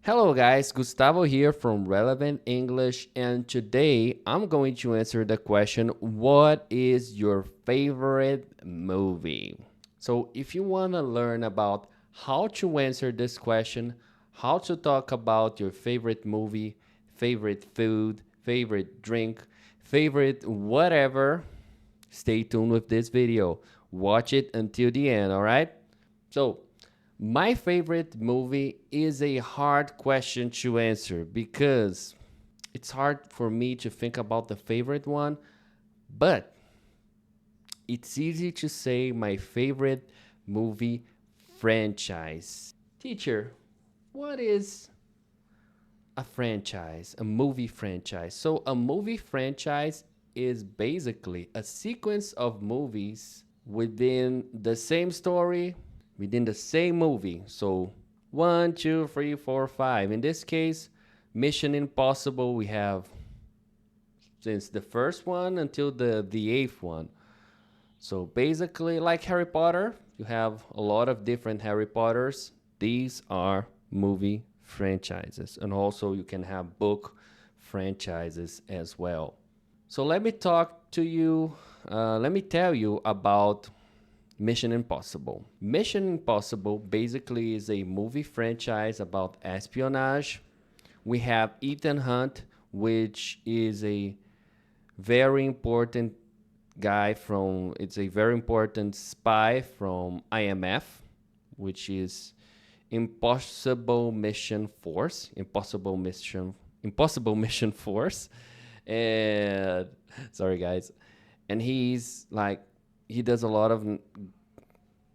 Hello guys, Gustavo here from Relevant English, and today I'm going to answer the question, what is your favorite movie? So if you want to learn about how to answer this question, how to talk about your favorite movie, favorite food, favorite drink, favorite whatever, stay tuned with this video. Watch it until the end, all right? So, my favorite movie is a hard question to answer because it's hard for me to think about the favorite one, but it's easy to say my favorite movie franchise. Teacher, what is a franchise, a movie franchise? So, a movie franchise is basically a sequence of movies within the same story, within the same movie. So, one, two, three, four, five. In this case, Mission Impossible, we have since the first one until the eighth one. So basically, like Harry Potter, you have a lot of different Harry Potters. These are movie franchises, and also you can have book franchises as well. So let me talk to you. Let me tell you about Mission Impossible. Mission Impossible basically is a movie franchise about espionage. We have Ethan Hunt, which is a very important guy from, it's a very important spy from IMF, which is Impossible Mission Force. And sorry guys. And he's like, he does a lot of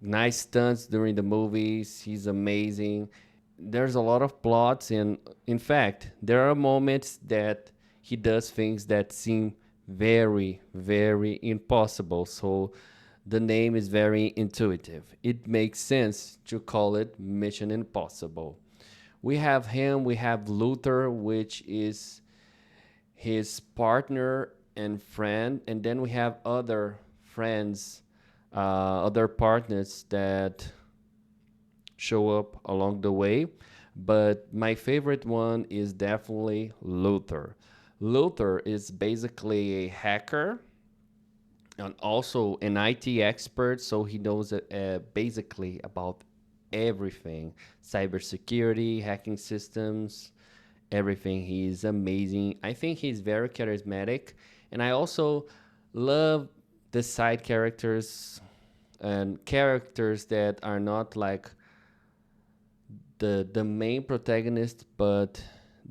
nice stunts during the movies. He's amazing. There's a lot of plots, and in fact, there are moments that he does things that seem very, very impossible. So the name is very intuitive. It makes sense to call it Mission Impossible. We have him, we have Luther, which is his partner and friend, and then we have other friends, other partners that show up along the way. But my favorite one is definitely Luther. Luther is basically a hacker and also an IT expert, so he knows basically about everything: cybersecurity, hacking systems, everything. He's amazing. I think he's very charismatic, and I also love the side characters and characters that are not like the main protagonist, but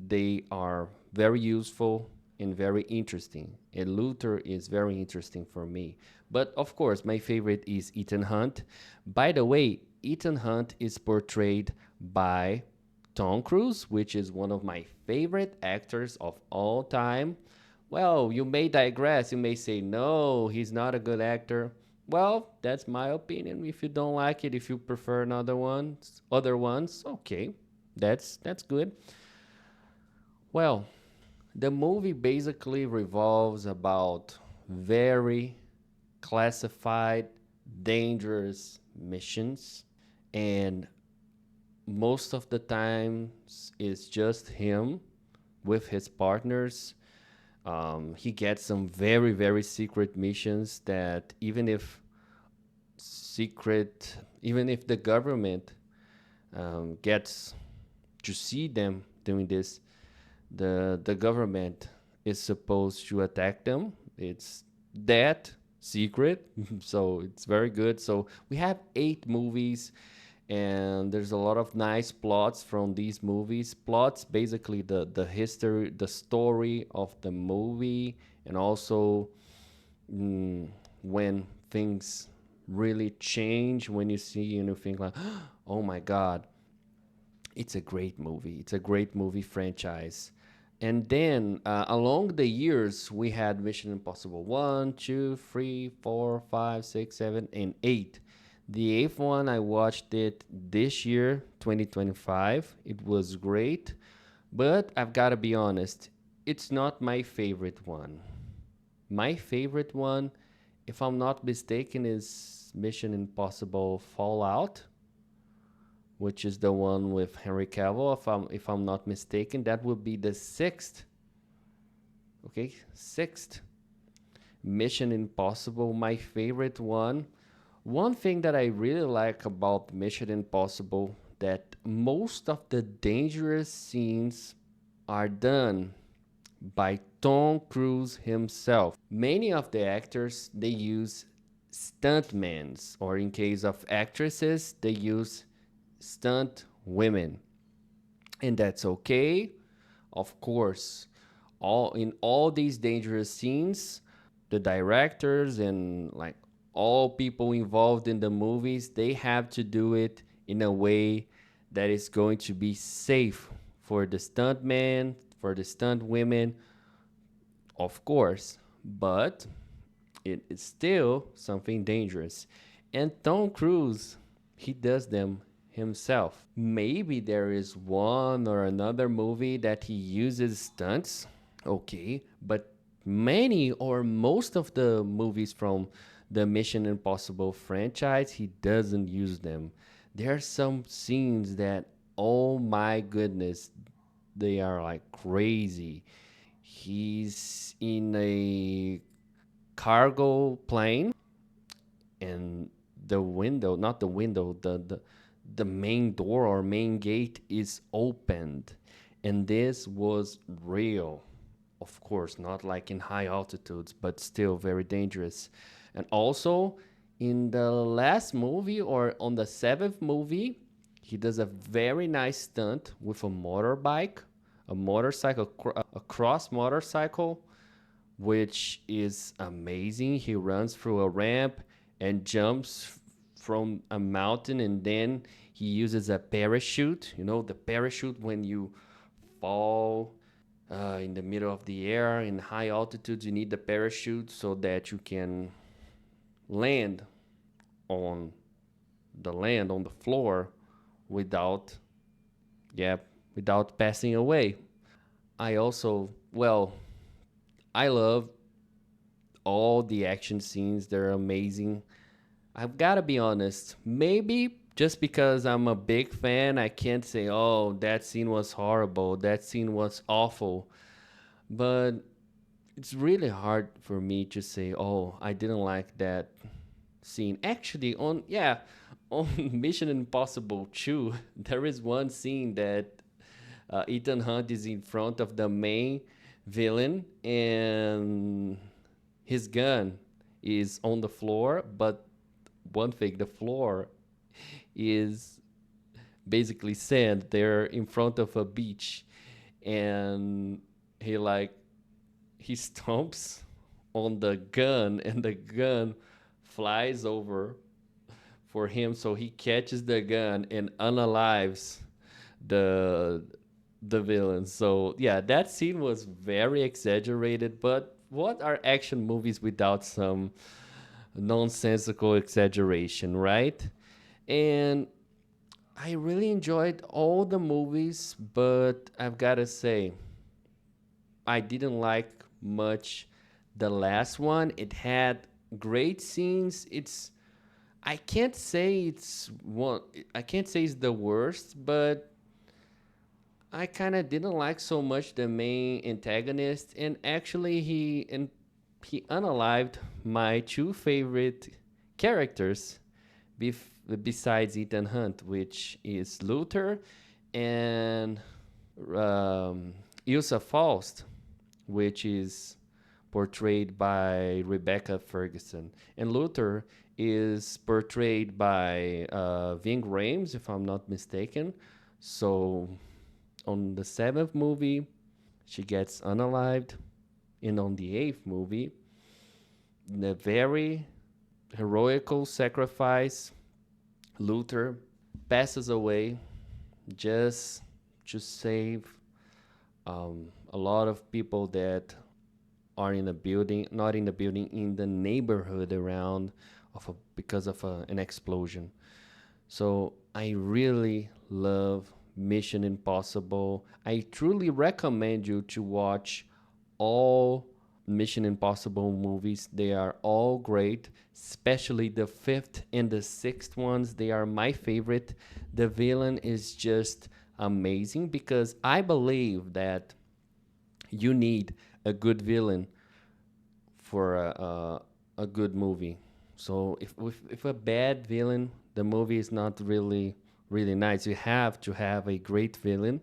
they are very useful and very interesting. And Luther is very interesting for me. But of course, my favorite is Ethan Hunt. By the way, Ethan Hunt is portrayed by Tom Cruise, which is one of my favorite actors of all time. Well, you may digress. You may say, no, he's not a good actor. Well, that's my opinion. If you don't like it, if you prefer other ones, okay, that's good. Well, the movie basically revolves about very classified, dangerous missions, and most of the times it's just him with his partners. He gets some very, very secret missions that even if the government gets to see them doing this, the government is supposed to attack them. It's that secret, so it's very good. So we have 8 movies, and there's a lot of nice plots from these movies. Plots basically the history, the story of the movie, and also when things really change, when you see and you think like, oh my god, it's a great movie. It's a great movie franchise. And then along the years, we had Mission Impossible 1, 2, 3, 4, 5, 6, 7, and 8. The eighth one, I watched it this year, 2025. It was great, but I've got to be honest, it's not my favorite one. My favorite one, if I'm not mistaken, is Mission Impossible Fallout. which is the one with Henry Cavill, if I'm not mistaken. That would be the sixth. Okay, sixth. Mission Impossible, my favorite one. One thing that I really like about Mission Impossible that most of the dangerous scenes are done by Tom Cruise himself. Many of the actors they use stuntmen, or in case of actresses, they use stunt women. And that's okay. Of course, all these dangerous scenes, the directors and like all people involved in the movies, they have to do it in a way that is going to be safe for the stuntman, for the stunt women, of course, but it is still something dangerous. And Tom Cruise, he does them himself. Maybe there is one or another movie that he uses stunts, okay, but many or most of the movies from the Mission Impossible franchise, he doesn't use them. There are some scenes that, oh my goodness, they are like crazy. He's in a cargo plane and the window, not the window, the main door or main gate is opened. And this was real. Of course, not like in high altitudes, but still very dangerous. And also, in the last movie or on the seventh movie, he does a very nice stunt with a motorbike, a motorcycle, a cross motorcycle, which is amazing. He runs through a ramp and jumps from a mountain, and then he uses a parachute. You know, the parachute when you fall in the middle of the air in high altitudes, you need the parachute so that you can land on on the floor without, yeah, without passing away. I also, well, I love all the action scenes. They're amazing. I've got to be honest. Maybe just because I'm a big fan, I can't say, oh, that scene was horrible. That scene was awful. But it's really hard for me to say, oh, I didn't like that scene. Actually, on Mission Impossible 2, there is one scene that Ethan Hunt is in front of the main villain and his gun is on the floor, but one thing, the floor is basically sand. They're in front of a beach, and he like he stomps on the gun, and the gun flies over for him, so he catches the gun and unalives the the villain. So yeah, that scene was very exaggerated, but what are action movies without some nonsensical exaggeration, right? And I really enjoyed all the movies, but I've got to say, I didn't like much the last one. It had great scenes. I can't say it's one I can't say it's the worst, but I kind of didn't like so much the main antagonist, and actually he unalived my two favorite characters besides Ethan Hunt, which is Luther and um, Ilsa Faust, which is portrayed by Rebecca Ferguson. And Luther is portrayed by Ving Rhames, if I'm not mistaken. So on the seventh movie, she gets unalived. And on the eighth movie, the very heroical sacrifice, Luther passes away just to save a lot of people that are in the building, not in the building, in the neighborhood around because of an explosion. So I really love Mission Impossible. I truly recommend you to watch all Mission Impossible movies. They are all great, especially the fifth and the sixth ones. They are my favorite. The villain is just amazing because I believe that you need a good villain for a good movie. So if a bad villain, the movie is not really nice. You have to have a great villain,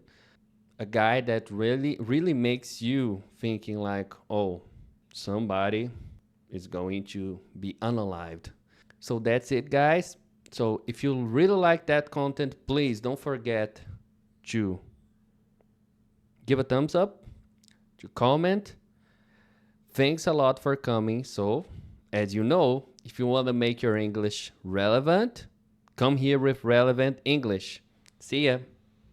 a guy that really makes you thinking like, oh, somebody is going to be unalived. So that's it, guys. So if you really like that content, please don't forget to give a thumbs up, to comment. Thanks a lot for coming. So, as you know, if you want to make your English relevant, come here with Relevant English. See ya.